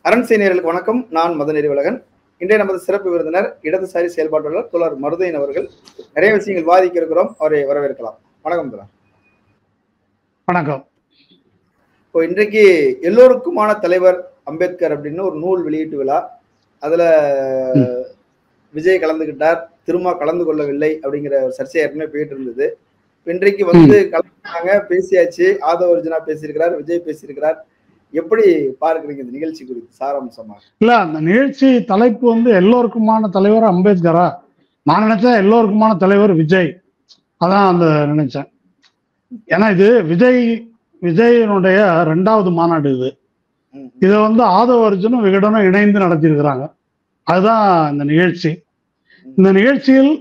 அரண்சேனியர்களுக்கு வணக்கம். நான் மதநெறிவலகன். இன்றைய நமது சிறப்பு விருந்தினர் இடதுசாரி செயல்பாட்டாளர் தோழர் மருதையன் அவர்கள். நிறைய விஷயங்கள் வாதிக்க இருக்கிறோம், அவரை வரவேற்கலாம். வணக்கம் தோழர். வணக்கம். இப்போ இன்றைக்கு எல்லோருக்குமான தலைவர் அம்பேத்கர் அப்படின்னு ஒரு நூல் வெளியீட்டு விழா. அதுல விஜய் கலந்துகிட்டார், திருமா கலந்து கொள்ளவில்லை அப்படிங்கிற ஒரு சர்ச்சை ஏற்கனவே போயிட்டு இருந்தது. இன்றைக்கு கலந்துட்டாங்க, பேசியாச்சு. ஆதவ அர்ஜுனா பேசியிருக்கிறார், விஜய் பேசியிருக்கிறார். எப்படி பார்க்கிறீங்க இந்த நிகழ்ச்சி குறித்து சாராம்சமா? இல்ல, அந்த நிகழ்ச்சி தலைப்பு எல்லோருக்குமான தலைவர் அம்பேத்கரா? நான் நினைச்சேன் எல்லோருக்குமான தலைவர் விஜய். அதான் நினைச்சேன். ஏன்னா இது விஜயனுடைய 2வது மாநாடு. இதை ஆதவ அர்ஜுனும் விகடனும் இணைந்து நடத்தியிருக்கிறாங்க. அதுதான் இந்த நிகழ்ச்சி. இந்த நிகழ்ச்சியில்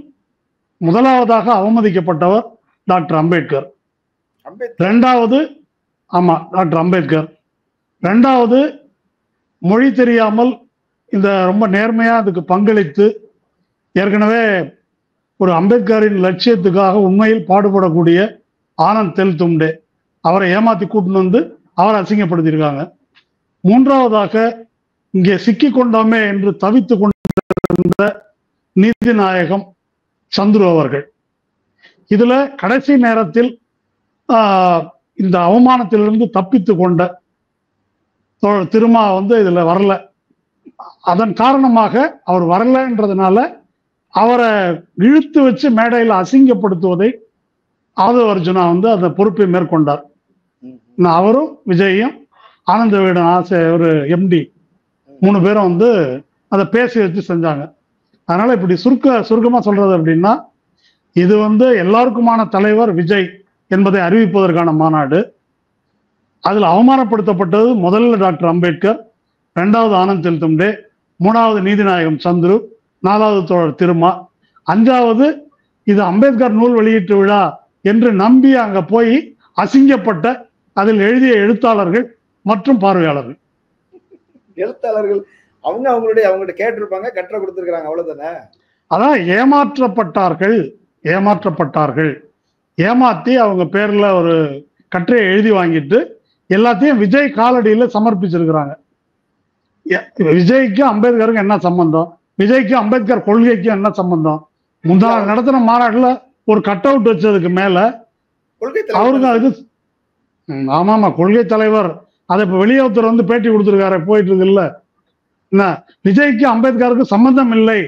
முதலாவதாக அவமதிக்கப்பட்டவர் டாக்டர் அம்பேத்கர். டாக்டர் அம்பேத்கர். 2வது, மொழி தெரியாமல் இந்த ரொம்ப நேர்மையா அதுக்கு பங்களித்து ஏற்கனவே ஒரு அம்பேத்கரின் லட்சியத்துக்காக உண்மையில் பாடுபடக்கூடிய ஆனந்த் தெல்தும்டே, அவரை ஏமாத்தி கூட்டின்னு அவரை அசிங்கப்படுத்தியிருக்காங்க. 3வதாக, இங்கே சிக்கி கொண்டோமே என்று தவித்து கொண்டிருந்த நீதிநாயகம் சந்துரு அவர்கள். இதுல கடைசி நேரத்தில் இந்த அவமானத்திலிருந்து தப்பித்து கொண்ட திருமா இதுல வரல. அதன் காரணமாக அவர் வரலன்றதுனால அவரை இழுத்து வச்சு மேடையில் அசிங்கப்படுத்துவதை ஆதவ அர்ஜுனா அந்த பொறுப்பை மேற்கொண்டார். அவரும் விஜயும் ஆனந்த விகடன் ஒரு எம்டி 3 பேரும் அதை பேசி வச்சு செஞ்சாங்க. அதனால இப்படி சுருக்கமா சொல்றது அப்படின்னா, இது எல்லாருக்குமான தலைவர் விஜய் என்பதை அறிவிப்பதற்கான மாநாடு. அதில் அவமானப்படுத்தப்பட்டது முதல்ல டாக்டர் அம்பேத்கர், 2வது ஆனந்த் தெல்தும்டே, 3வது நீதிநாயகம் சந்துரு, 4வது தோழர் திருமா, 5வது இது அம்பேத்கர் நூல் வெளியீட்டு விழா என்று நம்பி அங்க போய் அசிங்கப்பட்ட அதில் எழுதிய எழுத்தாளர்கள் மற்றும் பார்வையாளர்கள். எழுத்தாளர்கள் அவங்கள்ட்ட கேட்டிருப்பாங்க, கற்ற கொடுத்திருக்காங்க, அவ்வளவுதானே. அதான் ஏமாற்றப்பட்டார்கள். ஏமாத்தி அவங்க பேர்ல ஒரு கற்றையை எழுதி வாங்கிட்டு எல்லாத்தையும் விஜய் காலடியில சமர்ப்பிச்சிருக்கிறாங்க. விஜய்க்கு அம்பேத்கருக்கு என்ன சம்பந்தம்? விஜய்க்கு அம்பேத்கர் கொள்கைக்கு என்ன சம்பந்தம்? முன்னாள் நடத்தின மாநாட்டுல ஒரு கட் அவுட் வச்சதுக்கு மேல அவருக்கு அது ஆமாமா கொள்கை தலைவர். அதை இப்ப வெளியுறவுத்துறை பேட்டி கொடுத்திருக்காரு, போயிட்டு இருக்கு இல்ல. என்ன, விஜய்க்கு அம்பேத்கருக்கு சம்பந்தம் இல்லை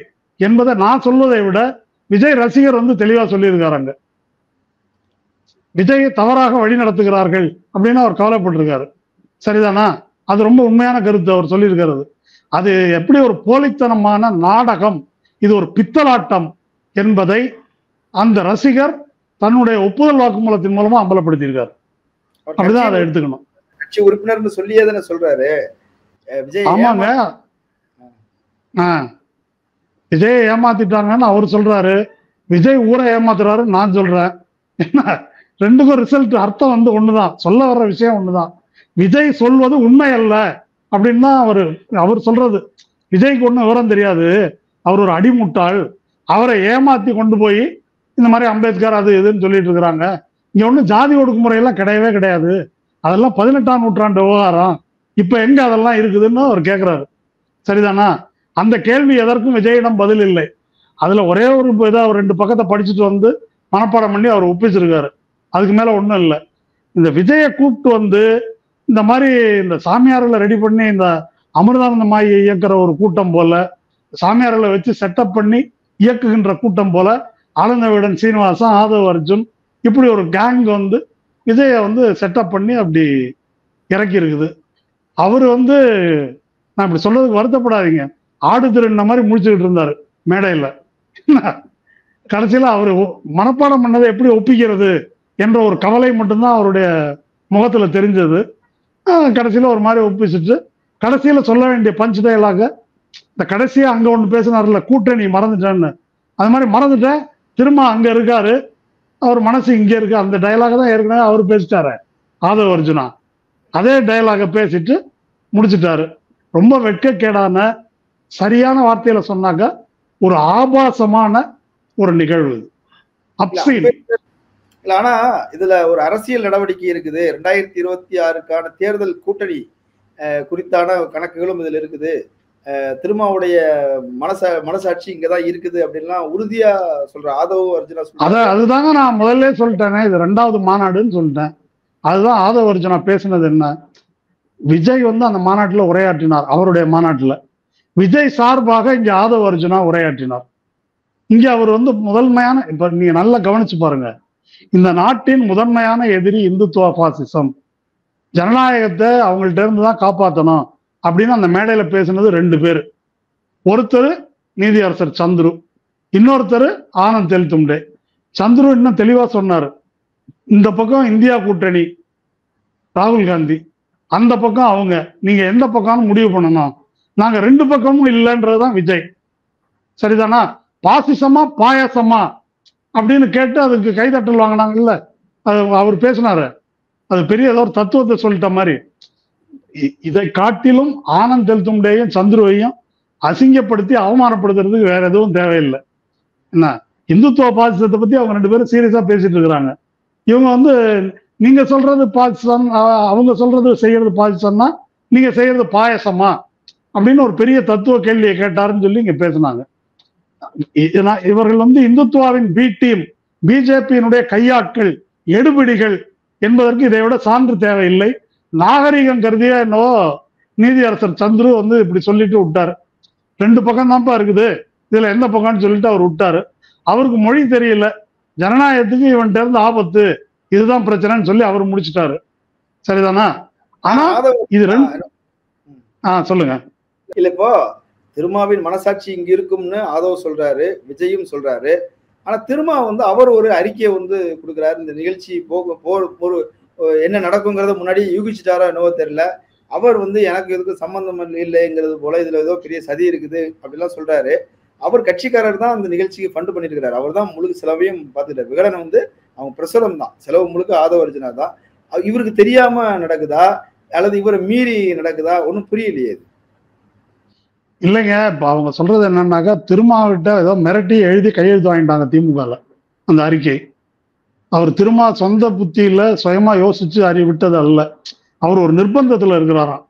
என்பதை நான் சொல்வதை விட விஜய் ரசிகர் தெளிவா சொல்லியிருக்காங்க. விஜயை தவறாக வழி நடத்துகிறார்கள் அப்படின்னு அவர் கவலைப்பட்டிருக்காரு. சரிதானா? அது ரொம்ப உண்மையான கருத்து அவர் சொல்லியிருக்கிறது. அது எப்படி ஒரு போலித்தனமான நாடகம், இது ஒரு பித்தலாட்டம் என்பதை அந்த ரசிகர் தன்னுடைய ஒப்புதல் வாக்குமூலத்தின் மூலமா அம்பலப்படுத்தியிருக்காரு. அப்படிதான் அதை எடுத்துக்கணும். கட்சி உறுப்பினர் சொல்லியே தானே சொல்றாரு. ஆமாங்க, விஜயை ஏமாத்திட்டாங்கன்னு அவர் சொல்றாரு, விஜய் ஊரை ஏமாத்துறாரு நான் சொல்றேன். என்ன, ரெண்டுக்கும் ரிசல்ட் அர்த்தம் ஒண்ணுதான், சொல்ல வர்ற விஷயம் ஒண்ணுதான். விஜய் சொல்வது உண்மை அல்ல அப்படின்னு தான் அவர் சொல்றது. விஜய்க்கு ஒன்றும் விவரம் தெரியாது, அவர் ஒரு அடிமுட்டாள், அவரை ஏமாத்தி கொண்டு போய் இந்த மாதிரி அம்பேத்கர் அது இதுன்னு சொல்லிட்டு இருக்கிறாங்க. இங்க ஒன்றும் ஜாதி ஒடுக்குமுறையெல்லாம் கிடையவே கிடையாது, அதெல்லாம் 18ஆம் நூற்றாண்டு விவகாரம், இப்ப எங்க அதெல்லாம் இருக்குதுன்னு அவர் கேட்கிறாரு. சரிதானா? அந்த கேள்வி எதற்கும் விஜயிடம் பதில் இல்லை. அதுல ஒரே ஒரு இதை அவர் 2 பக்கத்தை படிச்சுட்டு மனப்பாடம் பண்ணி அவர் ஒப்பிச்சிருக்காரு. அதுக்கு மேல ஒண்ணும் இல்லை. இந்த விஜயை கூப்பிட்டு இந்த மாதிரி இந்த சாமியார்களை ரெடி பண்ணி இந்த அமிர்தானந்த மாயை இயக்குற ஒரு கூட்டம் போல, சாமியார்களை வச்சு செட்டப் பண்ணி இயக்குகின்ற கூட்டம் போல ஆனந்த விகடன் சீனிவாசன், ஆதவ அர்ஜுன், இப்படி ஒரு கேங் விஜயை செட்டப் பண்ணி அப்படி இறக்கி இருக்குது. அவரு நான் இப்படி சொல்றதுக்கு வருத்தப்படாதீங்க, ஆடு திருடின மாதிரி முடிச்சுக்கிட்டு இருந்தாரு மேடையில. கடைசியில அவரு மனப்பாடம் பண்ணதை எப்படி ஒப்பிக்கிறது என்ற ஒரு கவலை மட்டும்தான் அவருடைய முகத்துல தெரிஞ்சது. கடைசியில ஒரு மாதிரி ஒப்பிச்சுட்டு கடைசியில சொல்ல வேண்டிய பஞ்ச் டயலாக இந்த கடைசியா அங்க ஒண்ணு பேசினார்ல, கூட்டணி மறந்துட்டேன்னு, அது மாதிரி மறந்துட்டேன், திரும்ப அங்க இருக்காரு, அவர் மனசு இங்க இருக்கு, அந்த டயலாக தான் ஏற்கனவே அவர் பேசிட்டாரு ஆதவ அர்ஜுனா. அதே டயலாக பேசிட்டு முடிச்சுட்டாரு. ரொம்ப வெட்கக்கேடான, சரியான வார்த்தையில சொன்னாக்க ஒரு ஆபாசமான ஒரு நிகழ்வு. ஆனா இதுல ஒரு அரசியல் நடவடிக்கை இருக்குது. 2026க்கான தேர்தல் கூட்டணி குறித்தான கணக்குகளும் இதுல இருக்குது. திருமாவுடைய மனசாட்சி இங்கதான் இருக்குது அப்படின்லாம் உறுதியா சொல்ற ஆதவ் அர்ஜுனா சொல்றாரு. அதுதாங்க நான் முதல்ல சொல்லிட்டேனே, இது 2வது மாநாடுன்னு சொல்லிட்டேன். அதுதான் ஆதவ் அர்ஜுனா பேசுனது. என்ன, விஜய் வந்து அந்த மாநாட்டுல உரையாற்றினார். அவருடைய மாநாட்டுல விஜய் சார்பாக இங்க ஆதவ் அர்ஜுனா உரையாற்றினார். இங்க அவர் வந்து முதன்மையான, இப்ப நீங்க நல்லா கவனிச்சு பாருங்க, இந்த நாட்டின் முதன்மையான எதிரி இந்துத்துவ பாசிசம், ஜனநாயகத்தை அவங்கள்ட்ட இருந்து தான் காப்பாற்றணும் அப்படின்னு அந்த மேடையில பேசினது 2 பேர். ஒருத்தர் நீதியரசர் சந்துரு, இன்னொருத்தர் ஆனந்த் தெல்தும்டே. சந்துரு இன்னும் தெளிவா சொன்னாரு, இந்த பக்கம் இந்தியா கூட்டணி ராகுல் காந்தி, அந்த பக்கம் அவங்க, நீங்க எந்த பக்கம்னு முடிவு பண்ணணும், நாங்க 2 பக்கமும் இல்லைன்றதுதான் விஜய். சரிதானா? பாசிசமா பாயாசமா அப்படின்னு கேட்டு அதுக்கு கைதட்டல் வாங்கினாங்கல்ல, அது அவர் பேசினாரு. அது பெரிய ஏதோ ஒரு தத்துவத்தை சொல்லிட்ட மாதிரி. இதை காட்டிலும் ஆனந்த் தெல்தும்டேயும் சந்துருவையும் அசிங்கப்படுத்தி அவமானப்படுத்துறதுக்கு வேற எதுவும் தேவையில்லை. என்ன, இந்துத்துவ பாசிசத்தை பத்தி அவங்க 2 பேரும் சீரியஸா பேசிட்டு இருக்கிறாங்க. இவங்க வந்து நீங்க சொல்றது பாகிஸ்தான், அவங்க சொல்றது செய்யறது பாகிஸ்தான்னா நீங்க செய்யறது பாயசமா அப்படின்னு ஒரு பெரிய தத்துவ கேள்வியை கேட்டாருன்னு சொல்லி இங்க பேசினாங்க. இவர்கள் வந்து இந்துத்துவாவின் பி டீம், பிஜேபியினுடைய கையாட்கள், எடுபிடிகள் என்பதற்கு இதை விட சான்று தேவையில்லை. நாகரிகம் கருதிய என்னவோ நீதியரசர் சந்துரு வந்து இப்படி சொல்லிட்டு விட்டாரு. 2 பக்கம் தான்ப்பா இருக்குது, இதுல எந்த பக்கம்னு சொல்லிட்டு அவர் விட்டாரு. அவருக்கு மொழி தெரியல, ஜனநாயகத்துக்கு இவன்கிட்ட இருந்து ஆபத்து, இதுதான் பிரச்சனைன்னு சொல்லி அவர் முடிச்சுட்டாரு. சரிதானா? ஆனா இது 2 சொல்லுங்க. இல்ல, இப்போ திருமாவின் மனசாட்சி இங்க இருக்கும்னு ஆதவ் சொல்றாரு, விஜயும் சொல்றாரு. ஆனா திருமா வந்து அவர் ஒரு அறிக்கையை வந்து கொடுக்குறாரு. இந்த நிகழ்ச்சி ஒரு என்ன நடக்குங்கிறத முன்னாடி யூகிச்சுட்டாரோ என்னவோ தெரியல. அவர் வந்து எனக்கு இதுக்கு சம்பந்தம் இல்லைங்கிறது போல, இதுல ஏதோ பெரிய சதி இருக்குது அப்படிலாம் சொல்றாரு. அவர் கட்சிக்காரர் தான் அந்த நிகழ்ச்சிக்கு ஃபண்ட் பண்ணிருக்கிறாரு. அவர் தான் முழு செலவையும் பார்த்துட்டார். விகடனை வந்து அவங்க பிரசுரம் தான், செலவு முழுக்க ஆதவ அர்ஜுனா தான். இவருக்கு தெரியாம நடக்குதா அல்லது இவரை மீறி நடக்குதா ஒன்றும் புரியலையே. இல்லைங்க, இப்ப அவங்க சொல்றது என்னன்னாக்கா, திருமாவிட்ட ஏதோ மிரட்டி எழுதி கையெழுத்து வாங்கிட்டாங்க திமுகல அந்த அறிக்கை. அவர் திருமா சொந்த புத்தியில சுயமா யோசிச்சு அறிவிட்டது அல்ல, அவர் ஒரு நிர்பந்தத்துல இருக்கிறாராம்.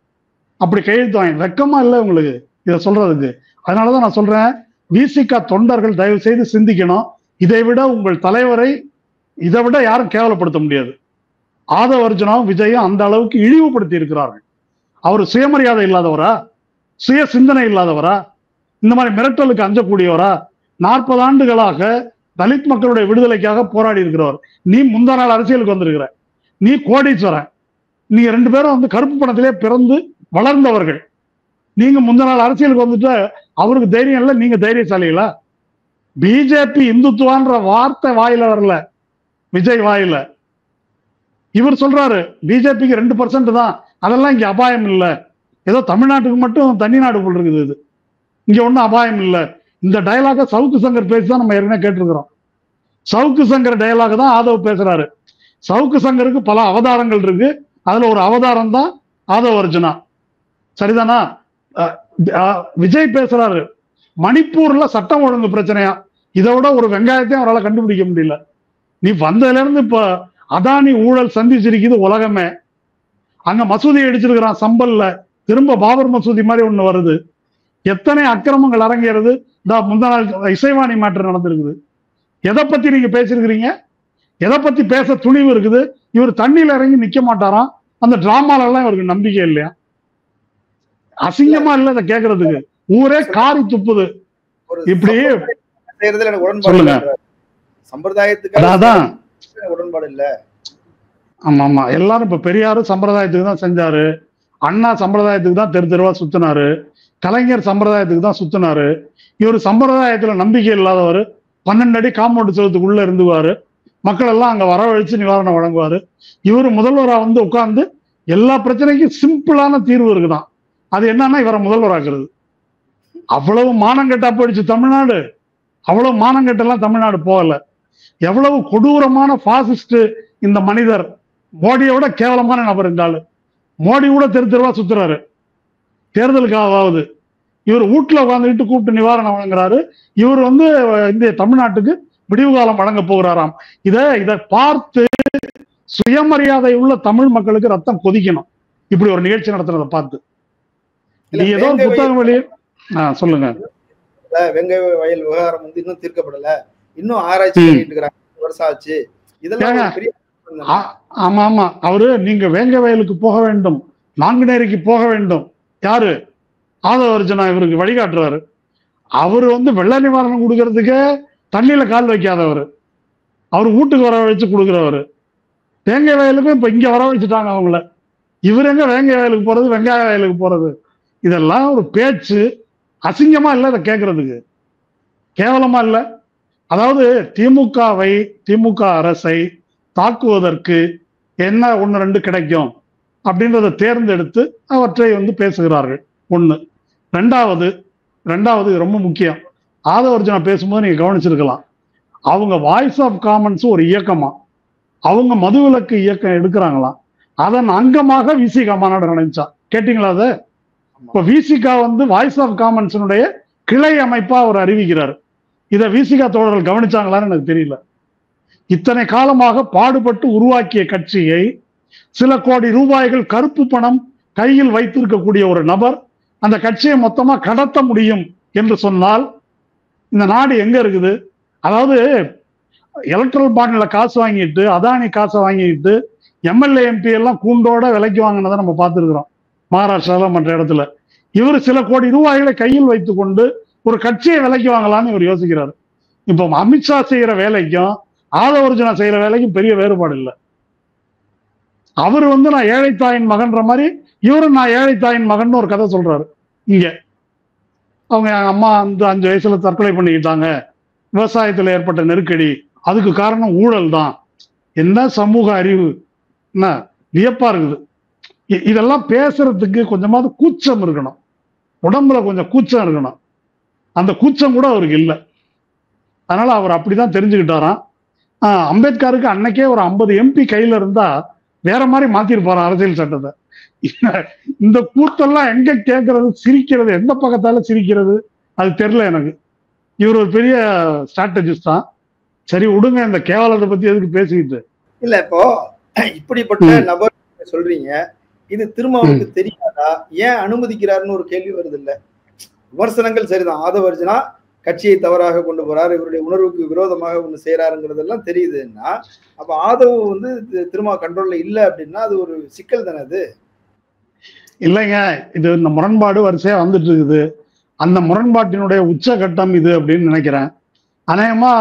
அப்படி கையெழுத்து வாங்கி வெக்கமா இல்லை உங்களுக்கு இதை சொல்றதுக்கு? அதனாலதான் நான் சொல்றேன், விசிக தொண்டர்கள் தயவு செய்து சிந்திக்கணும். இதை விட உங்கள் தலைவரை இதை விட யாரும் கேவலப்படுத்த முடியாது. ஆதவ அர்ஜுனாவும் விஜயும் அந்த அளவுக்கு இழிவுபடுத்தி இருக்கிறார்கள். அவர் சுயமரியாதை இல்லாதவரா, சுய சிந்தனை இல்லாதவரா, இந்த மாதிரி மிரட்டலுக்கு அஞ்சக்கூடியவரா? 40 ஆண்டுகளாக தலித் மக்களுடைய விடுதலைக்காக போராடி இருக்கிறவர். நீ முந்தா நாள் அரசியலுக்கு வந்திருக்கிற, நீ கோடீஸ்வரன். நீங்க 2 பேரும் வந்து கருப்பு பணத்திலே பிறந்து வளர்ந்தவர்கள். நீங்க முந்தா நாள் அரசியலுக்கு வந்துட்டு அவருக்கு தைரியம் இல்லை, நீங்க தைரியசாலிகளா? பிஜேபி இந்துத்துவான்ற வார்த்தை வாயில வரல, விஜய் வாயில. இவர் சொல்றாரு பிஜேபிக்கு 2% தான், அதெல்லாம் இங்க அபாயம் இல்லை, ஏதோ தமிழ்நாட்டுக்கு மட்டும் தனி நாடு போல் இருக்குது, இது இங்க ஒன்றும் அபாயம் இல்லை. இந்த டயலாக சவுக்கு சங்கர் பேசிதான் நம்ம ஏற்கனவே கேட்டிருக்கிறோம். சவுக்கு சங்கர் டயலாக தான் ஆதவ் பேசுறாரு. சவுக்கு சங்கருக்கு பல அவதாரங்கள் இருக்கு, அதுல ஒரு அவதாரம் தான் ஆதவ் அர்ஜுனா. சரிதானா? விஜய் பேசுறாரு மணிப்பூர்ல சட்டம் ஒழுங்கு பிரச்சனையா, இதை விட ஒரு வெங்காயத்தையும் அவரால் கண்டுபிடிக்க முடியல. நீ வந்ததுல இருந்து இப்ப அதானி ஊழல் சந்திச்சிருக்குது உலகமே. அங்க மசூதி அடிச்சிருக்கிறான் சம்பல்ல, திரும்ப பாபர் மசூதி மாதிரி ஒண்ணு வருது. எத்தனை அக்கிரமங்கள் அரங்கேறது. முந்தா நாள் இசைவாணி மேட்டர் நடந்திருக்குது. எதை பத்தி நீங்க பேசிருக்கிறீங்க? எதை பத்தி பேச துணிவு இருக்குது? இவர் தண்ணியில இறங்கி நிக்க மாட்டாராம். அந்த டிராமால எல்லாம் இவருக்கு நம்பிக்கை இல்லையா? அசிங்கமா இல்ல இதை கேட்கறதுக்கு, ஊரே காரி துப்புது. இப்படி சொல்லுங்க. சம்பிரதாயத்துக்கு உடன்பாடு இல்ல. ஆமா ஆமா, எல்லாரும் இப்ப பெரியாரும் சம்பிரதாயத்துக்கு தான் செஞ்சாரு, அண்ணா சம்பிரதாயத்துக்கு தான் தெரு தெருவா சுத்தினாரு, கலைஞர் சம்பிரதாயத்துக்கு தான் சுத்தினாரு. இவர் சம்பிரதாயத்துல நம்பிக்கை இல்லாதவர், 12 அடி காம்பவுண்ட் செவத்துக்குள்ள இருந்துவாரு, மக்கள் எல்லாம் அங்க வரவழைச்சு நிவாரணம் வழங்குவாரு. இவர் முதல்வரா வந்து உட்கார்ந்து எல்லா பிரச்சனைக்கும் சிம்பிளான தீர்வு இருக்குதான். அது என்னன்னா இவரை முதல்வராக்குறது. அவ்வளவு மானங்கெட்டா போயிடுச்சு தமிழ்நாடு. அவ்வளவு மானங்கெட்டெல்லாம் தமிழ்நாடு போகல. எவ்வளவு கொடூரமான பாசிஸ்ட் இந்த மனிதர். மோடியோட கேவலமான நபர் இந்த ஆளு. மோடி கூட தெரு தெருவா சுத்துறாரு தேர்தலுக்காவது. இவர் வீட்டுல உட்காந்துக்கிட்டு கூப்பிட்டு நிவாரணம் வழங்குறாரு. இவர் வந்து இந்த தமிழ்நாட்டுக்கு விடிவு காலம் வழங்க போகிறாராம். இதை பார்த்து சுயமரியாதை உள்ள தமிழ் மக்களுக்கு ரத்தம் கொதிக்கணும். இப்படி ஒரு நிகழ்ச்சி நடத்துறதை பார்த்து. நீ ஏதோ ஒரு புத்தகம் வெளியே சொல்லுங்க. வெங்கை வயல் விவகாரம் வந்து இன்னும் தீர்க்கப்படல, இன்னும் ஆராய்ச்சி பண்ணிட்டு இருக்கிறாங்க, வருஷம் ஆச்சு. இதெல்லாம் ஆமா ஆமா, அவரு நீங்க வேங்கை வயலுக்கு போக வேண்டும், நாங்குநேரிக்கு போக வேண்டும். யாரு? ஆதவ அர்ஜுனா இவருக்கு வழிகாட்டுறாரு. அவரு வந்து வெள்ள நிவாரணம் கொடுக்கறதுக்கே தண்ணியில கால் வைக்காதவர், அவர் வீட்டுக்கு வர வச்சு கொடுக்குறவர். வேங்கை வயலுக்கும் இப்ப இங்க வர வச்சுட்டாங்க அவங்கள. இவர் எங்க வேங்கை வயலுக்கு போறது, வெங்காய வயலுக்கு போறது? இதெல்லாம் ஒரு பேச்சு. அசிங்கமா இல்ல இதை கேட்கறதுக்கு? கேவலமா இல்ல? அதாவது திமுக அரசை தாக்குவதற்கு என்ன ஒன்னு ரெண்டு கிடைக்கும் அப்படின்றத தேர்ந்தெடுத்து அவற்றை வந்து பேசுகிறார்கள். ஒண்ணு. ரெண்டாவது ரொம்ப முக்கியம். ஆதவ அர்ஜுனா பேசும்போது நீங்க கவனிச்சிருக்கலாம், அவங்க வாய்ஸ் ஆஃப் காமன்ஸ் ஒரு இயக்கமா, அவங்க மதுவிலக்கு இயக்கம் எடுக்கிறாங்களாம், அதன் அங்கமாக விசிகா மாநாடு நடந்துச்சா? கேட்டீங்களா? அதை இப்ப விசிகா வந்து வாய்ஸ் ஆஃப் காமன்ஸினுடைய கிளை அமைப்பா அவர் அறிவிக்கிறார். இதை விசிகா தோழர்கள் கவனிச்சாங்களான்னு எனக்கு தெரியல. இத்தனை காலமாக பாடுபட்டு உருவாக்கிய கட்சியை சில கோடி ரூபாய்கள் கருப்பு பணம் கையில் வைத்திருக்கக்கூடிய ஒரு நபர் அந்த கட்சியை மொத்தமா கடத்த முடியும் என்று சொன்னால் இந்த நாடு எங்க இருக்குது? அதாவது எலக்ட்ரல் பாண்ட்ல காசு வாங்கிட்டு, அதானி காசை வாங்கிட்டு எம்எல்ஏ எம்பி எல்லாம் கூண்டோட விலைக்கு வாங்கினதை நம்ம பார்த்துருக்கிறோம் மகாராஷ்டிரால மற்ற இடத்துல. இவர் சில கோடி ரூபாய்களை கையில் வைத்துக் கொண்டு ஒரு கட்சியை விலைக்கு வாங்கலாம்னு இவர் யோசிக்கிறார். இப்போ அமித்ஷா செய்யற வேலைக்கும் ஆதவ அர்ஜுனா செய்யற வேலைக்கும் பெரிய வேறுபாடு இல்லை. அவர் வந்து நான் ஏழை தாயின் மகன்ற மாதிரி, இவரும் நான் ஏழை தாயின் மகன் ஒரு கதை சொல்றாரு. இங்க அவங்க அம்மா வந்து 5 வயசுல தற்கொலை பண்ணிக்கிட்டாங்க, விவசாயத்துல ஏற்பட்ட நெருக்கடி, அதுக்கு காரணம் ஊழல் தான். என்ன சமூக அறிவு, என்ன வியப்பா இருக்குது. இதெல்லாம் பேசுறதுக்கு கொஞ்சமாவது கூச்சம் இருக்கணும், உடம்புல கொஞ்சம் கூச்சம் இருக்கணும். அந்த கூச்சம் கூட அவருக்கு இல்லை. அதனால அவர் அப்படிதான் தெரிஞ்சுக்கிட்டாராம். அம்பேத்கருக்கு அன்னைக்கே ஒரு 50 எம்பி கையில இருந்தா வேற மாதிரி மாத்திருப்பாரு அரசியல் சட்டத்தை. இந்த கூத்தெல்லாம் எங்க கேட்கறது, சிரிக்கிறது, எந்த பக்கத்தால சிரிக்கிறது அது தெரியல எனக்கு. இவர் ஒரு பெரிய ஸ்ட்ராட்டஜிஸ்ட் தான். சரி விடுங்க, இந்த கேவலத்தை பத்தி எதுக்கு பேசிக்கிட்டு. இல்ல இப்போ இப்படிப்பட்ட நபர் சொல்றீங்க, இது திருமாவுக்கு தெரியாதா? ஏன் அனுமதிக்கிறாருன்னு ஒரு கேள்வி வருது இல்ல? விமர்சனங்கள் சரிதான், ஆதவ அர்ஜுனா கட்சியை தவறாக கொண்டு போறாரு, இவருடைய உணர்வுக்கு விரோதமாக ஒண்ணு செய்யறாருங்கிறதெல்லாம் தெரியுதுன்னா, அப்ப ஆதவ வந்து திருமா கண்ட்ரோல்ல இல்ல அப்படின்னா அது ஒரு சிக்கல் தானே அது? இல்லைங்க, இது இந்த முரண்பாடு வரிசையா வந்துட்டு இருக்குது. அந்த முரண்பாட்டினுடைய உச்சகட்டம் இது அப்படின்னு நினைக்கிறேன். அநேகமா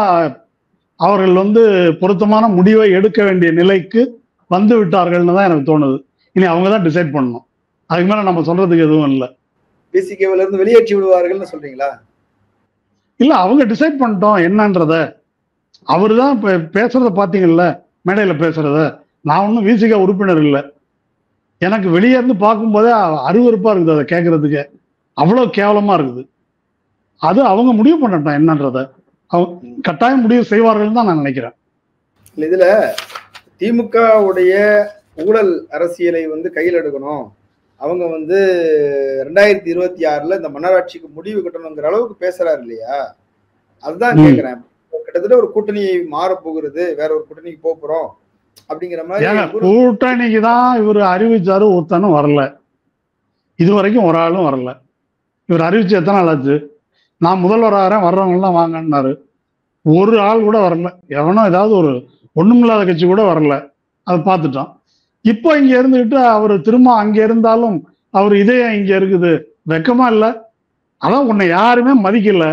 அவர்கள் வந்து பொருத்தமான முடிவை எடுக்க வேண்டிய நிலைக்கு வந்து விட்டார்கள்னு தான் எனக்கு தோணுது. இனி அவங்க தான் டிசைட் பண்ணணும். அதுக்கு மேல நம்ம சொல்றதுக்கு எதுவும் இல்லை. பிசிகேல இருந்து வெளியேற்றி விடுவார்கள்னு சொல்றீங்களா? இல்ல, அவங்க டிசைட் பண்ணிட்டோம் என்னன்றத. அவரு தான் இப்ப பேசுறத பாத்தீங்கல்ல, மேடையில பேசுறத. நான் ஒன்னும் விசிகா உறுப்பினர் இல்லை. எனக்கு வெளியே இருந்து பார்க்கும்போதே அருவருப்பா இருக்குது அதை கேட்கறதுக்கு. அவ்வளவு கேவலமா இருக்குது. அது அவங்க முடிவு பண்ணட்டும் என்னன்றத. கட்டாயம் முடிவு செய்வார்கள் தான் நான் நினைக்கிறேன். இதுல திமுக உடைய ஊழல் அரசியலை வந்து கையில் எடுக்கணும், அவங்க வந்து 2026 இந்த மன்னராட்சிக்கு முடிவு கட்டணுங்கிற அளவுக்கு பேசுறாரு இல்லையா? அதுதான் கேட்கிறேன். கிட்டத்தட்ட ஒரு கூட்டணி மாற போகிறது, வேற ஒரு கூட்டணிக்கு போறோம் அப்படிங்கிற மாதிரி. கூட்டணிக்கு தான் இவர் அறிவிச்சாரு, ஒருத்தனும் வரல. இது வரைக்கும் ஒரு ஆளும் வரல. இவர் அறிவிச்சு எத்தனை நாள் ஆச்சு? நான் முதல்வர் ஆகிறேன், வர்றவங்க எல்லாம் வாங்கன்னாரு. ஒரு ஆள் கூட வரல. எவனோ ஏதாவது ஒரு ஒண்ணுமில்லாத கட்சி கூட வரல. அதை பார்த்துட்டோம். இப்போ இங்க இருந்துகிட்டு அவர் திரும்ப அங்க இருந்தாலும் அவர் இதயம் இங்க இருக்குது. வெக்கமா இல்ல? அதான் உன்னை யாருமே மதிக்கல,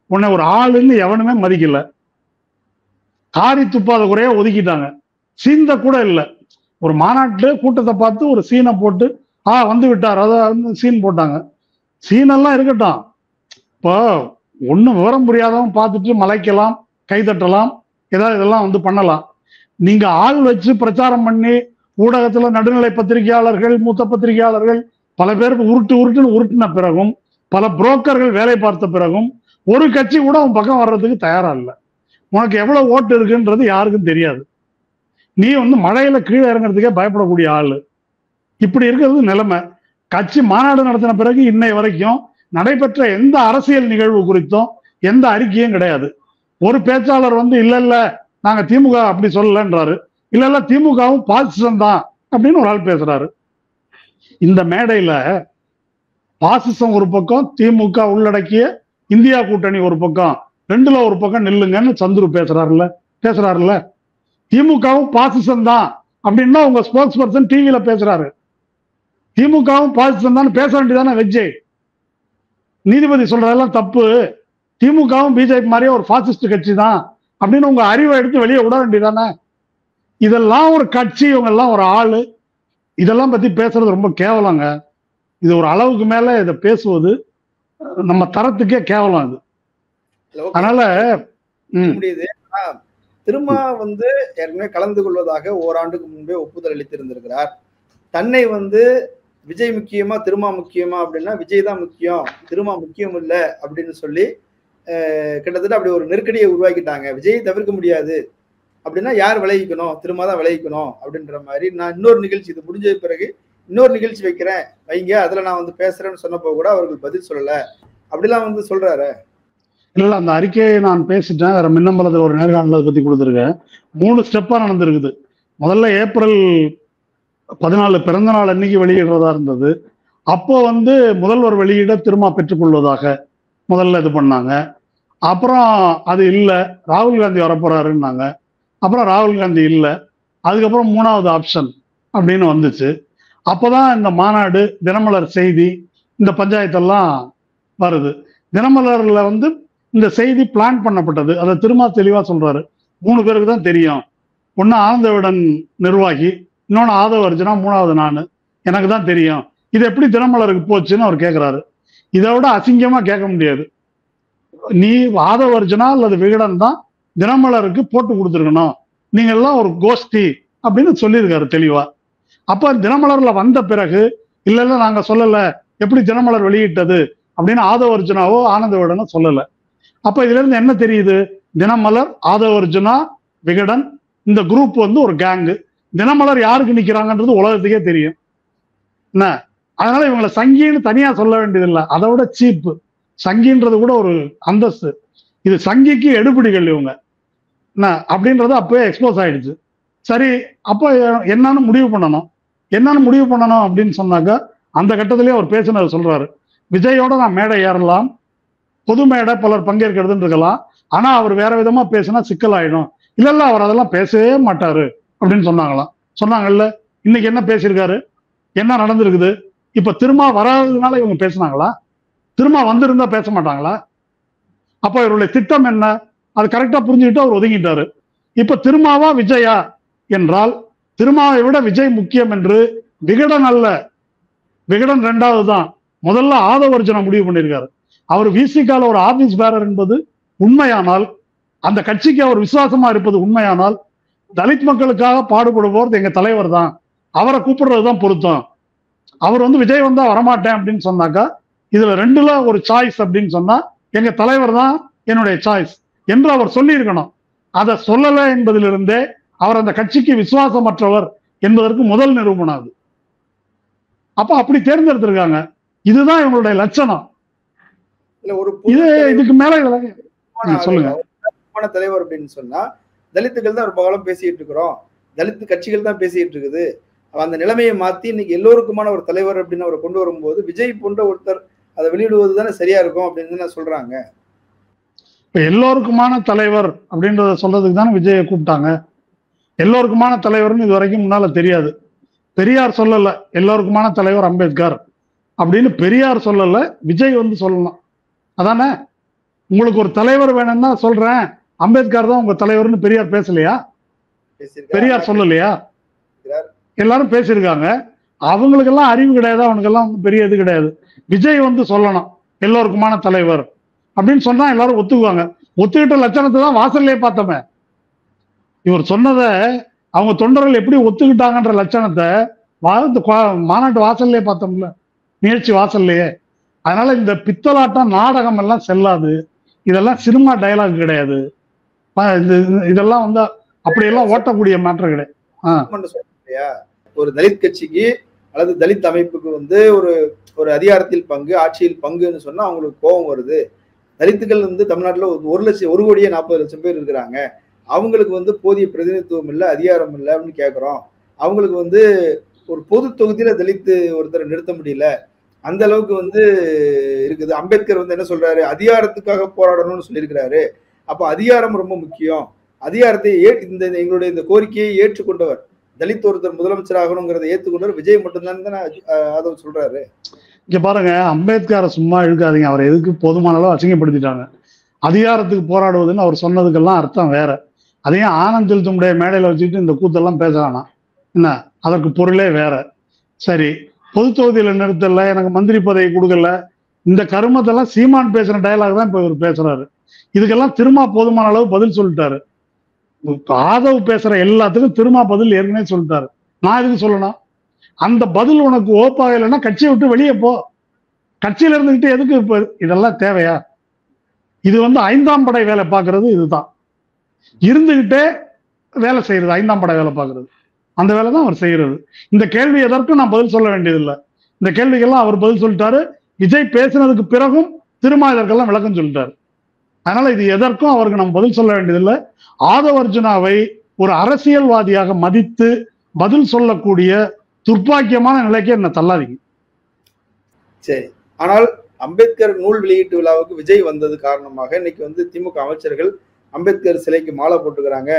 உன்னை ஒரு ஆளுன்னு எவனுமே மதிக்கல. காரி துப்பாத குறைய ஒதுக்கிட்டாங்க. சீந்த கூட இல்லை. ஒரு மாநாட்டு கூட்டத்தை பார்த்து ஒரு சீனை போட்டு வந்து விட்டார், அதாவது சீன் போட்டாங்க. சீனெல்லாம் இருக்கட்டும். இப்போ ஒன்னும் விவரம் புரியாதவன் பார்த்துட்டு மலைக்கலாம், கைதட்டலாம், ஏதாவது இதெல்லாம் வந்து பண்ணலாம். நீங்க ஆள் வச்சு பிரச்சாரம் பண்ணி ஊடகத்துல நடுநிலை பத்திரிகையாளர்கள், மூத்த பத்திரிகையாளர்கள் பல பேருக்கு உருட்டுன்னு உருட்டின பிறகும், பல புரோக்கர்கள் வேலை பார்த்த பிறகும் ஒரு கட்சி கூட உன் பக்கம் வர்றதுக்கு தயாரா இல்லை. உனக்கு எவ்வளவு ஓட்டு இருக்குன்றது யாருக்கும் தெரியாது. நீ வந்து மழையில கீழே இறங்குறதுக்கே பயப்படக்கூடிய ஆளு. இப்படி இருக்கிறது நிலைமை. கட்சி மாநாடு நடத்தின பிறகு இன்னை வரைக்கும் நடைபெற்ற எந்த அரசியல் நிகழ்வு குறித்தும் எந்த அறிக்கையும் கிடையாது. ஒரு பேச்சாளர் வந்து இல்ல நாங்க திமுக அப்படி சொல்லலன்றாரு. இல்ல திமுகவும் பாசிசம் தான் அப்படின்னு ஒரு ஆள் பேசுறாரு. இந்த மேடையில பாசிசம் ஒரு பக்கம், திமுக உள்ளடக்கிய இந்தியா கூட்டணி ஒரு பக்கம், ரெண்டுல ஒரு பக்கம் நில்லுங்கன்னு சந்துரு பேசுறாருல்ல. திமுகவும் பாசிசம் தான் அப்படின்னா உங்க ஸ்போக்ஸ் பர்சன் டிவியில பேசுறாரு. திமுகவும் பாசிசம் தான் பேச வேண்டியதானே விஜய். நீதிபதி சொல்றதெல்லாம் தப்பு, திமுகவும் பிஜேபி மாதிரியே ஒரு பாசிஸ்ட் கட்சி தான் அப்படின்னு உங்க அறிவை எடுத்து வெளியே விட வேண்டியதானே. இதெல்லாம் ஒரு கட்சி, இவங்க எல்லாம் ஒரு ஆளு, இதெல்லாம் பத்தி பேசுறது ரொம்ப கேவலங்க. இது ஒரு அளவுக்கு மேல இதை பேசுவது நம்ம தரத்துக்கே கேவலம் இது. அதனால முடியுது. திரும்ப வந்து ஏற்கனவே கலந்து கொள்வதாக ஓராண்டுக்கு முன்பே ஒப்புதல் அளித்திருந்திருக்கிறார். தன்னை வந்து விஜய் முக்கியமா திருமா முக்கியமா அப்படின்னா விஜய் தான் முக்கியம், திருமா முக்கியம் இல்லை அப்படின்னு சொல்லி கிட்டத்தட்ட அப்படி ஒரு நெருக்கடியை உருவாக்கிட்டாங்க. விஜய் தவிர்க்க முடியாது அப்படின்னா யார் விளைவிக்கணும், திருமா தான் விளைவிக்கணும் அப்படின்ற மாதிரி. நான் இன்னொரு நிகழ்ச்சி இது முடிஞ்ச பிறகு இன்னொரு நிகழ்ச்சி வைக்கிறேன் வைங்க, அதுல நான் வந்து பேசுறேன்னு சொன்னப்போ கூட அவர்கள் பதில் சொல்லல அப்படிலாம் வந்து சொல்றாரு. இல்ல, அந்த அறிக்கையை நான் பேசிட்டேன். வேற மின்னம்பலத்தில் ஒரு நேர்காணல் பத்தி கொடுத்துருக்கேன். 3 ஸ்டெப்பா நடந்திருக்குது. முதல்ல ஏப்ரல் 14 பிறந்த நாள் அன்னைக்கு வெளியிடுறதா இருந்தது. அப்போ வந்து முதல்வர் வெளியிட திரும்ப பெற்றுக்கொள்வதாக முதல்ல இது பண்ணாங்க. அப்புறம் அது இல்லை, ராகுல் காந்தி வரப்போறாருன்னாங்க. அப்புறம் ராகுல் காந்தி இல்லை. அதுக்கப்புறம் 3வது ஆப்ஷன் அப்படின்னு வந்துச்சு. அப்போதான் இந்த மாநாடு, தினமலர் செய்தி, இந்த பஞ்சாயத்தெல்லாம் வருது. தினமலர்ல வந்து இந்த செய்தி பிளான் பண்ணப்பட்டது. அதை திரும்ப தெளிவா சொல்றாரு. 3 பேருக்கு தான் தெரியும். ஒன்னு ஆனந்த விகடன் நிர்வாகி, இன்னொன்னு ஆதவ அர்ஜுனா, 3வது நான், எனக்கு தான் தெரியும். இது எப்படி தினமலருக்கு போச்சுன்னு அவர் கேட்கிறாரு. இதை விட அசிங்கமா கேட்க முடியாது. நீ ஆதவ அர்ஜுனா அல்லது விகடன் தான் தினமலருக்கு போட்டு கொடுத்துருக்கணும், நீங்க எல்லாம் ஒரு கோஷ்டி அப்படின்னு சொல்லியிருக்காரு தெளிவா. அப்ப தினமலர்ல வந்த பிறகு இல்ல நாங்க சொல்லல, எப்படி தினமலர் வெளியிட்டது அப்படின்னு ஆதவ அர்ஜுனாவோ ஆனந்த விகடனோ சொல்லல. அப்ப இதுல இருந்து என்ன தெரியுது? தினமலர், ஆதவ அர்ஜுனா, விகடன், இந்த குரூப் வந்து ஒரு கேங்கு. தினமலர் யாருக்கு நிக்கிறாங்கன்றது உலகத்துக்கே தெரியும் என்ன. அதனால இவங்களை சங்கின்னு தனியா சொல்ல வேண்டியதில்லை. அதை விட சீப்பு சங்கின்றது கூட ஒரு அந்தஸ்து. இது சங்கிக்கு எடுபிடிகள் இவங்க என்ன அப்படின்றது அப்பவே எக்ஸ்போஸ் ஆயிடுச்சு. சரி, அப்போ என்னன்னு முடிவு பண்ணணும் அப்படின்னு சொன்னாக்க அந்த கட்டத்திலேயே அவர் பேசினது சொல்றாரு. விஜயோட நான் மேடை ஏறலாம், பொது மேடை பலர் பங்கேற்கிறதுன்னு இருக்கலாம், ஆனா அவர் வேற விதமா பேசினா சிக்கல் ஆயிடும். இல்ல அவர் அதெல்லாம் பேசவே மாட்டாரு அப்படின்னு சொன்னாங்கல்ல. இன்னைக்கு என்ன பேசியிருக்காரு, என்ன நடந்திருக்குது? இப்ப திரும்ப வராததுனால இவங்க பேசினாங்களா? திரும்ப வந்திருந்தா பேச மாட்டாங்களா? அப்ப இவருடைய திட்டம் என்ன? அது கரெக்டா புரிஞ்சுக்கிட்டு அவர் ஒதுங்கிட்டாரு. இப்ப திருமாவா விஜயா என்றால் திருமாவை விட விஜய் முக்கியம் என்று விகடன் அல்ல, விகடன் 2வது தான், முதல்ல ஆதவ அர்ஜுனா முடிவு பண்ணியிருக்காரு. அவர் விசிகால ஒரு ஆபீஸ் பேரர் என்பது உண்மையானால், அந்த கட்சிக்கு அவர் விசுவாசமா இருப்பது உண்மையானால், தலித் மக்களுக்காக பாடுபடுவோர் எங்க தலைவர் தான், அவரை கூப்பிடுறதுதான் பொருத்தம். அவர் வந்து விஜய் வந்தா வரமாட்டேன் அப்படின்னு சொன்னாக்கா இதுல 2ல ஒரு சாய்ஸ் அப்படின்னு சொன்னா எங்க தலைவர் தான் என்னுடைய சாய்ஸ் என்று அவர் சொல்லி இருக்கணும். அதை சொல்லல என்பதிலிருந்தே அவர் அந்த கட்சிக்கு விசுவாசமற்றவர் என்பதற்கு முதல் நிரூபணம் அது. அப்ப அப்படி தேர்ந்தெடுத்திருக்காங்க. இதுதான் இவங்களுடைய லட்சணம். இதுக்கு மேல சொல்லுங்க. தலைவர் அப்படின்னு சொன்னா தலித்துகள் தான் ஒரு பகலம் பேசிட்டு இருக்கிறோம், தலித்து கட்சிகள் தான் பேசிட்டு இருக்குது. அந்த நிலைமையை மாத்தி இன்னைக்கு எல்லோருக்குமான ஒரு தலைவர் அப்படின்னு அவரை கொண்டு வரும்போது விஜய் போன்ற ஒருத்தர் அதை வெளியிடுவது தானே சரியா இருக்கும் அப்படின்னு சொல்றாங்க. இப்ப எல்லோருக்குமான தலைவர் அப்படின்றத சொல்றதுக்கு தானே விஜயை கூப்பிட்டாங்க. எல்லோருக்குமான தலைவர்னு இது வரைக்கும் முன்னால தெரியாது. பெரியார் சொல்லல எல்லோருக்குமான தலைவர் அம்பேத்கர் அப்படின்னு, பெரியார் சொல்லல, விஜய் வந்து சொல்லலாம். அதானே, உங்களுக்கு ஒரு தலைவர் வேணும்னா சொல்றேன், அம்பேத்கர் தான் உங்க தலைவர்னு பெரியார் பேசலையா? பெரியார் சொல்லலையா? எல்லாரும் பேசியிருக்காங்க. அவங்களுக்கெல்லாம் அறிவு கிடையாது, அவனுக்கெல்லாம் பெரிய இது கிடையாது. விஜய் வந்து சொல்லணும் எல்லோருக்குமான தலைவர் அப்படின்னு சொன்னா எல்லாரும் ஒத்துக்குவாங்க. ஒத்துக்கிட்ட லட்சணத்தை தான் வாசல்லே பார்த்தோமே. இவர் சொன்னதை அவங்க தொண்டர்கள் எப்படி ஒத்துக்கிட்டாங்கன்ற லட்சணத்தை மாநாட்டு வாசல்லே பார்த்தோம்ல, நிகழ்ச்சி வாசல்லையே. அதனால இந்த பித்தலாட்டம் நாடகம் எல்லாம் செல்லாது. இதெல்லாம் சினிமா டயலாக் கிடையாது. இதெல்லாம் வந்து அப்படியெல்லாம் ஓட்டக்கூடிய மாற்றம் கிடையாது. ஒரு தலித் கட்சிக்கு அல்லது தலித் அமைப்புக்கு வந்து ஒரு அதிகாரத்தில் பங்கு, ஆட்சியில் பங்குன்னு சொன்னா அவங்களுக்கு கோபம் வருது. தலித்துகள் வந்து தமிழ்நாட்டில் 1,40,00,000 பேர் இருக்கிறாங்க. அவங்களுக்கு வந்து போதிய பிரதிநிதித்துவம் இல்லை, அதிகாரம் இல்லை அப்படின்னு கேட்குறோம். அவங்களுக்கு வந்து ஒரு பொது தொகுதியில தலித்து ஒருத்தரை நிறுத்த முடியல, அந்த அளவுக்கு வந்து இருக்குது. அம்பேத்கர் வந்து என்ன சொல்றாரு, அதிகாரத்துக்காக போராடணும்னு சொல்லியிருக்கிறாரு. அப்ப அதிகாரம் ரொம்ப முக்கியம். அதிகாரத்தை எங்களுடைய இந்த கோரிக்கையை ஏற்றுக்கொண்டவர், தலித் ஒருத்தர் முதலமைச்சர் ஆகணுங்கிறத ஏற்றுக்கொண்டவர் விஜய் மட்டும்தான் தானே ஆதவ் சொல்றாரு. இங்க பாருங்க, அம்பேத்கரை சும்மா இழுக்காதீங்க. அவரை எதுக்கு போதுமான அளவு அசிங்கப்படுத்திட்டாங்க. அதிகாரத்துக்கு போராடுவதுன்னு அவர் சொன்னதுக்கெல்லாம் அர்த்தம் வேற. அதையும் ஆனந்த் செலுத்துடைய மேடையில வச்சுக்கிட்டு இந்த கூத்தெல்லாம் பேச வேணாம். என்ன, அதற்கு பொருளே வேற. சரி, பொது தொகுதியில நிறுத்தல, எனக்கு மந்திரி பதவி கொடுக்கல, இந்த கருமத்தெல்லாம் சீமான் பேசுற டயலாக் தான் இப்ப இவர் பேசுறாரு. இதுக்கெல்லாம் திருமா போதுமான அளவு பதில் சொல்லிட்டாரு. ஆதவ் பேசுற எல்லாத்துக்கும் திருமா பதில் ஏற்கனவே சொல்லிட்டாரு. நான் எதுக்கு சொல்லணும்? அந்த பதில் உனக்கு ஓப்பாக இல்லைன்னா கட்சியை விட்டு வெளியே போ. கட்சியில இருந்துகிட்டு எதுக்கு இப்ப இதெல்லாம் தேவையா? இது வந்து 5ஆம் படை வேலை பார்க்கறது. இதுதான் இருந்துகிட்டே வேலை செய்யறது, 5ஆம் படை வேலை பார்க்கறது. அந்த வேலை தான் அவர் செய்யறது. இந்த கேள்வி எதற்கும் நான் பதில் சொல்ல வேண்டியதில்லை. இந்த கேள்விக்கெல்லாம் அவர் பதில் சொல்லிட்டாரு. விஜய் பேசினதுக்கு பிறகும் திருமா இதற்கெல்லாம் விளக்கம் சொல்லிட்டாரு. அதனால இது எதற்கும் அவருக்கு நம்ம பதில் சொல்ல வேண்டியதில்லை. ஆதவ அர்ஜுனாவை ஒரு அரசியல்வாதியாக மதித்து பதில் சொல்லக்கூடிய துர்ப்பாக்கியமான நிலைக்கு என்ன தள்ளாதீங்க. சரி, ஆனால் அம்பேத்கர் நூல் வெளியீட்டு விழாவுக்கு விஜய் வந்தது காரணமாக இன்னைக்கு வந்து திமுக அமைச்சர்கள் அம்பேத்கர் சிலைக்கு மாலை போட்டுக்கிறாங்க,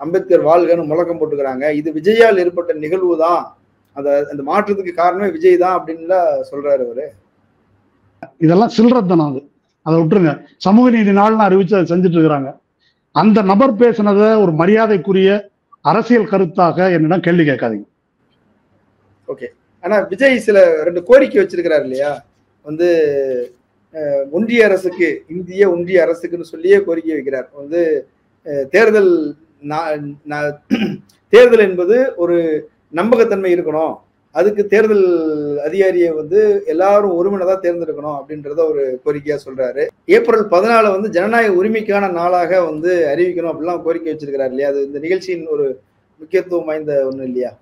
அம்பேத்கர் வாழ்கன்னு முழக்கம் போட்டுக்கிறாங்க. இது விஜயால் ஏற்பட்ட நிகழ்வு தான், அந்த மாற்றத்துக்கு காரணமே விஜய் தான் அப்படின்னு சொல்றாரு அவரு. இதெல்லாம் சில்லறத்தனம். அதை விட்டுருங்க. சமூக நீதி நாள்னு அறிவிச்சு அதை செஞ்சுட்டு இருக்கிறாங்க. அந்த நபர் பேசினத ஒரு மரியாதைக்குரிய அரசியல் கருத்தாக என்னிடம் கேள்வி கேட்காதீங்க. ஓகே, ஆனா விஜய் சில 2 கோரிக்கை வச்சிருக்கிறாரு இல்லையா, வந்து ஒன்றிய அரசுக்கு, இந்திய ஒன்றிய அரசுக்குன்னு சொல்லியே கோரிக்கை வைக்கிறார். வந்து தேர்தல் தேர்தல் என்பது ஒரு நம்பகத்தன்மை இருக்கணும், அதுக்கு தேர்தல் அதிகாரியை வந்து எல்லாரும் ஒருமனதா தேர்ந்தெடுக்கணும் அப்படின்றத ஒரு கோரிக்கையா சொல்றாரு. ஏப்ரல் 14 வந்து ஜனநாயக உரிமைக்கான நாளாக வந்து அறிவிக்கணும் அப்படிலாம் கோரிக்கை வச்சிருக்கிறாரு இல்லையா? அது இந்த நிகழ்ச்சியின் ஒரு முக்கியத்துவம் வாய்ந்த ஒண்ணு இல்லையா?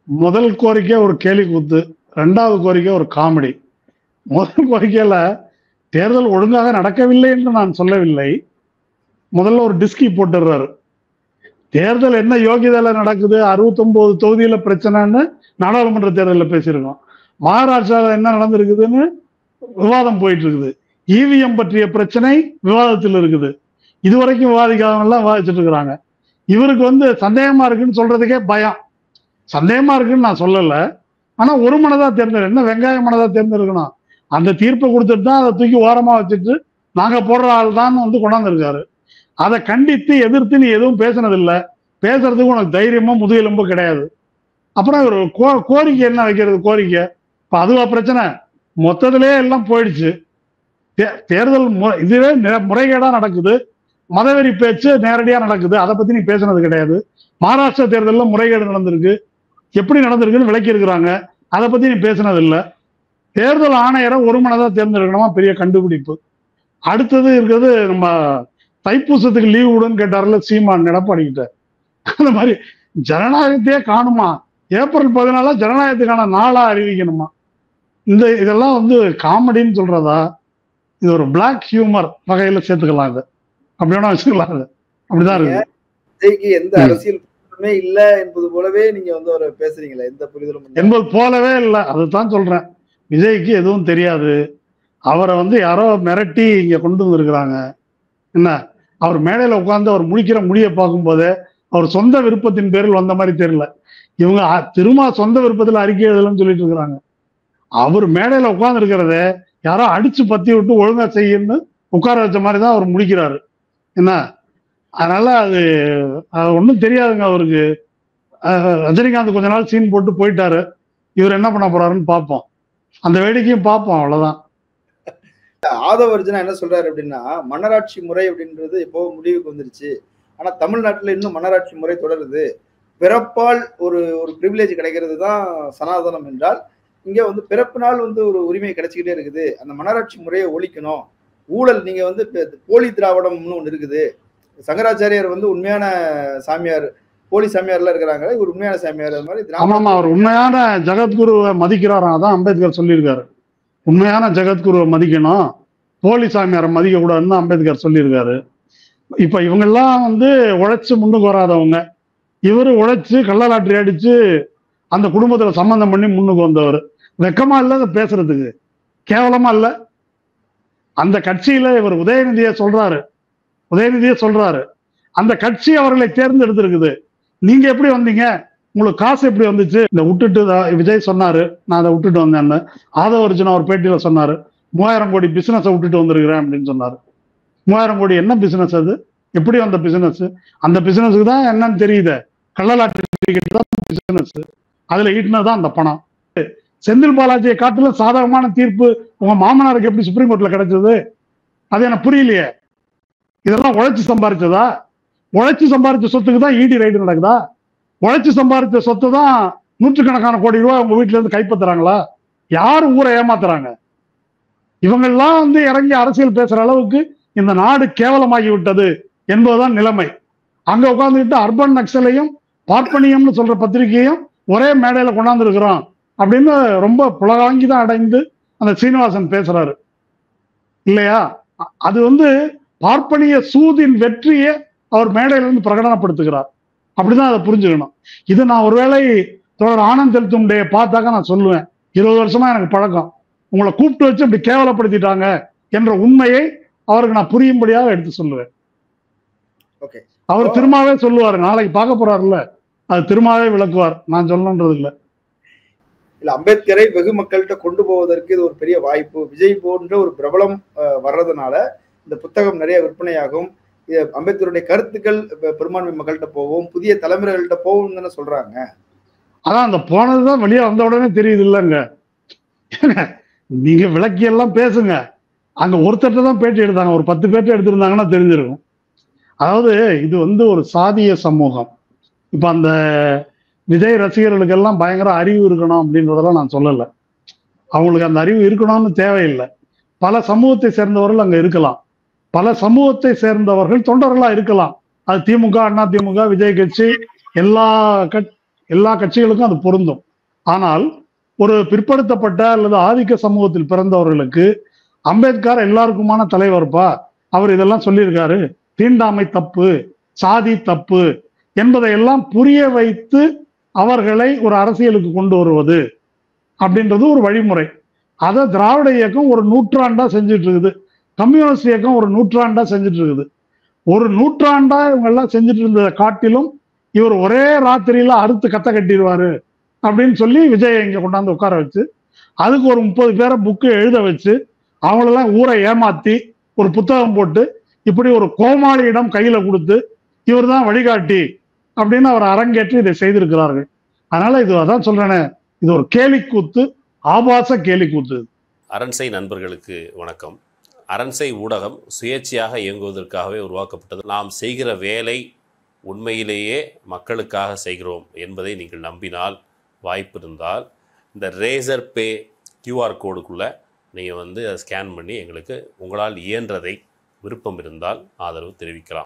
முதல் கோரிக்கை ஒரு கேலி கூத்து, 2வது கோரிக்கை ஒரு காமெடி. முதல் கோரிக்கையில தேர்தல் ஒழுங்காக நடக்கவில்லை என்று நான் சொல்லவில்லை. முதல்ல ஒரு டிஸ்கி போட்டுடுறாரு. தேர்தல் என்ன யோகியதால நடக்குது, 69 தொகுதியில பிரச்சனைன்னு நாடாளுமன்ற தேர்தலில் பேசியிருக்கோம். மகாராஷ்டிராவில் என்ன நடந்திருக்குதுன்னு விவாதம் போயிட்டு இருக்குது. இவிஎம் பற்றிய பிரச்சனை விவாதத்தில் இருக்குது. இதுவரைக்கும் விவாதிக்காதவங்கலாம் விவாதிச்சுட்டு இருக்கிறாங்க. இவருக்கு வந்து சந்தேகமா இருக்குன்னு சொல்றதுக்கே பயம். சந்தேகமா இருக்குன்னு நான் சொல்லல, ஆனா ஒரு மனதா தேர்ந்தெடு, என்ன வெங்காய மனதா தேர்ந்தெடுக்கணும். அந்த தீர்ப்பை கொடுத்துட்டு தான் அதை தூக்கி ஓரமா வச்சுட்டு நாங்க போடுற ஆள் தான் வந்து கொண்டாந்துருக்காரு. அதை கண்டித்து எதிர்த்து நீ எதுவும் பேசினதில்லை, பேசுறதுக்கு உனக்கு தைரியமும் முதுகெலும்பும் கிடையாது. அப்புறம் ஒரு கோரிக்கை என்ன வைக்கிறது? கோரிக்கை இப்ப அதுவா பிரச்சனை? மொத்தத்திலே எல்லாம் போயிடுச்சு. தேர்தல் இதுவே முறைகேடா நடக்குது, மதவெறி பேச்சு நேரடியா நடக்குது, அதை பத்தி நீ பேசுனது கிடையாது. மகாராஷ்டிரா தேர்தலில் முறைகேடு நடந்திருக்கு, எப்படி நடந்திருக்குன்னு விளக்கி இருக்கிறாங்க, அதை பத்தி நீ பேசுனது இல்லை. தேர்தல் ஆணையரை ஒரு மனதா தேர்ந்தெடுக்கணுமா, பெரிய கண்டுபிடிப்பு. அடுத்தது இருக்கிறது, நம்ம தைப்பூசத்துக்கு லீவ் விடுன்னு கேட்டார்ல சீமான் எடப்பாடி கிட்ட, அந்த மாதிரி ஜனநாயகத்தையே காணுமா, ஏப்ரல் 14 ஜனநாயகத்துக்கான நாளா அறிவிக்கணுமா. இதெல்லாம் வந்து காமெடின்னு சொல்றதா? இது ஒரு பிளாக் ஹியூமர் வகையில சேர்த்துக்கலாம். இது அப்படி வேணா வச்சுக்கலாம். அது அப்படிதான் இருக்கு. விஜய்க்கு எந்த அரசியல் புரிதலுமே இல்ல என்பது போலவே நீங்க வந்து அவரை பேசுறீங்களா? எந்த புரிதலும் என்பது போலவே இல்லை, அதுதான் சொல்றேன். விஜய்க்கு எதுவும் தெரியாது. அவரை வந்து யாரோ மிரட்டி இங்க கொண்டு வந்திருக்கிறாங்க. என்ன, அவர் மேடையில உட்கார்ந்து அவர் முடிக்கிற முடியை பார்க்கும் போதே அவர் சொந்த விருப்பத்தின் பேரில் வந்த மாதிரி தெரியல. இவங்க திரும்ப சொந்த விருப்பத்தில் அறிக்கை எழுதலன்னு சொல்லிட்டு இருக்கிறாங்க. அவர் மேடையில உட்கார்ந்து இருக்கிறத யாரோ அடிச்சு பத்தி விட்டு ஒழுங்கா செய்யணும்னு உட்கார வச்ச மாதிரி தான் அவர் முடிக்கிறாரு. என்ன, அதனால அது ஒன்றும் தெரியாதுங்க அவருக்கு. ரஜினிகாந்த் கொஞ்ச நாள் சீன் போட்டு போயிட்டாரு. இவர் என்ன பண்ண போறாருன்னு பார்ப்போம், அந்த வேடிக்கையும் பார்ப்போம், அவ்வளவுதான். ஆதவ அர்ஜுனா என்ன சொல்றாரு அப்படின்னா, மன்னராட்சி முறை அப்படின்றது இப்போ முடிவுக்கு வந்துருச்சு, ஆனா தமிழ்நாட்டுல இன்னும் மன்னராட்சி முறை தொடருது. பிறப்பால் ஒரு ஒரு பிரிவிலேஜ் கிடைக்கிறது தான் சனாதனம் என்றால், இங்க வந்து பிறப்பினால் வந்து ஒரு உரிமை கிடைச்சிக்கிட்டே இருக்குது. அந்த மன்னராட்சி முறையை ஒழிக்கணும். ஊழல், நீங்க வந்து போலி திராவிடம்னு ஒண்ணு இருக்குது. சங்கராச்சாரியார் வந்து உண்மையான சாமியார், போலி சாமியார்லாம் இருக்கிறாங்க, இவர் உண்மையான சாமியார். அது மாதிரி ஆமாமா, அவர் உண்மையான ஜெகத்குருவை மதிக்கிறாராம். அதான் அம்பேத்கர் சொல்லியிருக்காரு. உண்மையான ஜெகத்குருவை மதிக்கணும், போலி சாமியாரை மதிக்க கூடாதுன்னு அம்பேத்கர் சொல்லியிருக்காரு. இப்ப இவங்கெல்லாம் வந்து உழைச்சு முன்னுக்கு வராதவங்க. இவரு உழைச்சு கள்ளலாட்டரி அடிச்சு அந்த குடும்பத்துல சம்பந்தம் பண்ணி முன்னுக்கு வந்தவர். வெக்கமா இல்ல அதை பேசுறதுக்கு? கேவலமா இல்ல? அந்த கட்சியில இவர் உதயநிதியை சொல்றாரு, அந்த கட்சி அவர்களை தேர்ந்தெடுத்திருக்குது. நீங்க எப்படி வந்தீங்க? உங்களுக்கு காசு எப்படி வந்துச்சு? இந்த விட்டுட்டு விஜய் சொன்னாரு, நான் அதை விட்டுட்டு வந்தேன்னு. ஆதவ அர்ஜுனா ஒரு பேட்டியில சொன்னாரு, 3000 கோடி பிசினஸை விட்டுட்டு வந்திருக்கிறேன் அப்படின்னு சொன்னாரு. 3000 கோடி என்ன பிசினஸ் அது? எப்படி வந்த பிசினஸ்? அந்த பிசினஸுக்கு தான் என்னன்னு தெரியுது, கள்ளலாட்டு டிக்கெட் தான் பிசினஸ். அதுல ஈட்டினதான் அந்த பணம். செந்தில் பாலாஜியை காட்டிலும் சாதகமான தீர்ப்பு உங்க மாமனாருக்கு எப்படி சுப்ரீம் கோர்ட்ல கிடைச்சது? அது எனக்கு புரியலையே. இதெல்லாம் உழைச்சு சம்பாரிச்சதா? உழைச்சு சம்பாரிச்ச சொத்துக்கு தான் இடி ரைடு நடக்குதா? உழைச்சு சம்பாரிச்ச சொத்து தான் நூற்றுக்கணக்கான கோடி ரூபாய் உங்க வீட்டுல இருந்து கைப்பற்றுறாங்களா? யாரு ஊரை ஏமாத்துறாங்க? இவங்கெல்லாம் இறங்கி அரசியல் பேசுற அளவுக்கு இந்த நாடு கேவலமாகி விட்டது என்பதுதான் நிலைமை. அங்க உட்கார்ந்துட்டு அர்பன் நக்சலையும் பார்ப்பனியம்னு சொல்ற பத்திரிகையும் ஒரே மேடையில கொண்டாந்து இருக்கிறோம் அப்படின்னு ரொம்ப புலகாங்கிதான் அடைந்து அந்த சீனிவாசன் பேசுறாரு இல்லையா? அது பார்ப்பனிய சூதின் வெற்றியை அவர் மேடையில இருந்து பிரகடனப்படுத்துகிறார். அப்படிதான் அதை புரிஞ்சுக்கணும். இது நான் ஒருவேளை தொடர் ஆனந்த் செலுத்தும்டைய பார்த்தாக்க நான் சொல்லுவேன், 20 வருஷமா எனக்கு பழக்கம், உங்களை கூப்பிட்டு வச்சு அப்படி கேவலப்படுத்திட்டாங்க என்ற உண்மையை அவருக்கு நான் புரியும்படியாக எடுத்து சொல்லுவேன். அவர் திரும்பவே சொல்லுவாரு, நாளைக்கு பார்க்க போறாருல்ல, அது திரும்பவே விளக்குவார், நான் சொல்லணுன்றது இல்லை. இல்ல, அம்பேத்கரை வெகு மக்கள்கிட்ட கொண்டு போவதற்கு இது ஒரு பெரிய வாய்ப்பு. விஜய் போன்ற ஒரு பிரபலம் வர்றதுனால இந்த புத்தகம் நிறைய விற்பனையாகும். அம்பேத்கருடைய கருத்துக்கள் பெரும்பான்மை மக்கள்கிட்ட போகும், புதிய தலைமுறைகள்கிட்ட போகும் தானே சொல்றாங்க. அதான் அந்த போனதுதான் வெளியே வந்த உடனே தெரியுது இல்லைங்க. நீங்க விளக்கியெல்லாம் பேசுங்க, அங்க ஒருத்தர் தான் பேட்டி எடுத்தாங்க, ஒரு 10 பேட்டி எடுத்திருந்தாங்கன்னா தெரிஞ்சிருக்கும். அதாவது இது ஒரு சாதிய சமூகம். இப்ப அந்த விஜய் ரசிகர்களுக்கு எல்லாம் பயங்கர அறிவு இருக்கணும் அப்படின்றதெல்லாம் நான் சொல்லலை. அவங்களுக்கு அந்த அறிவு இருக்கணும்னு தேவையில்லை. பல சமூகத்தை சேர்ந்தவர்கள் அங்க இருக்கலாம், பல சமூகத்தை சேர்ந்தவர்கள் தொண்டர்களா இருக்கலாம். அது திமுக, அண்ணா திமுக, விஜய் கட்சி, எல்லா கட்சிகளுக்கும் அது பொருந்தும். ஆனால் ஒரு பிற்படுத்தப்பட்ட அல்லது ஆதிக்க சமூகத்தில் பிறந்தவர்களுக்கு அம்பேத்கர் எல்லாருக்குமான தலைவர்ப்பா, அவர் இதெல்லாம் சொல்லியிருக்காரு, தீண்டாமை தப்பு, சாதி தப்பு என்பதை எல்லாம் புரிய வைத்து அவர்களை ஒரு அரசியலுக்கு கொண்டு வருவது அப்படின்றது ஒரு வழிமுறை. அதை திராவிட இயக்கம் ஒரு நூற்றாண்டா செஞ்சுட்டு இருக்குது, கம்யூனிஸ்ட் இயக்கம் ஒரு நூற்றாண்டா செஞ்சுட்டு இருக்குது. ஒரு நூற்றாண்டா இவங்க எல்லாம் செஞ்சுட்டு இருந்ததை காட்டிலும் இவர் ஒரே ராத்திரியில அறுத்து கத்த கட்டிடுவாரு அப்படின்னு சொல்லி விஜய் இங்க கொண்டாந்து உட்கார வச்சு, அதுக்கு ஒரு 30 பேரை புக்கு எழுத வச்சு, அவங்களெல்லாம் ஊரை ஏமாத்தி ஒரு புத்தகம் போட்டு இப்படி ஒரு கோமாளியிடம் கையில கொடுத்து இவர் தான் வழிகாட்டி அப்படின்னு அவர் அரங்கேற்றி இதை செய்திருக்கிறார்கள். அதனால அதான் சொல்றேனே, இது ஒரு கேலிக்கூத்து, ஆபாச கேலிக்கூத்து. அரண்சை நண்பர்களுக்கு வணக்கம். அரண்சை ஊடகம் சுயேட்சையாக இயங்குவதற்காகவே உருவாக்கப்பட்டது. நாம் செய்கிற வேலை உண்மையிலேயே மக்களுக்காக செய்கிறோம் என்பதை நீங்கள் நம்பினால், வாய்ப்பு இருந்தால் இந்த ரேசர் பே QR கோடுக்குள்ளே நீங்கள் அதை ஸ்கேன் பண்ணி எங்களுக்கு உங்களால் இயன்றதை, விருப்பம் இருந்தால் ஆதரவு தெரிவிக்கலாம்.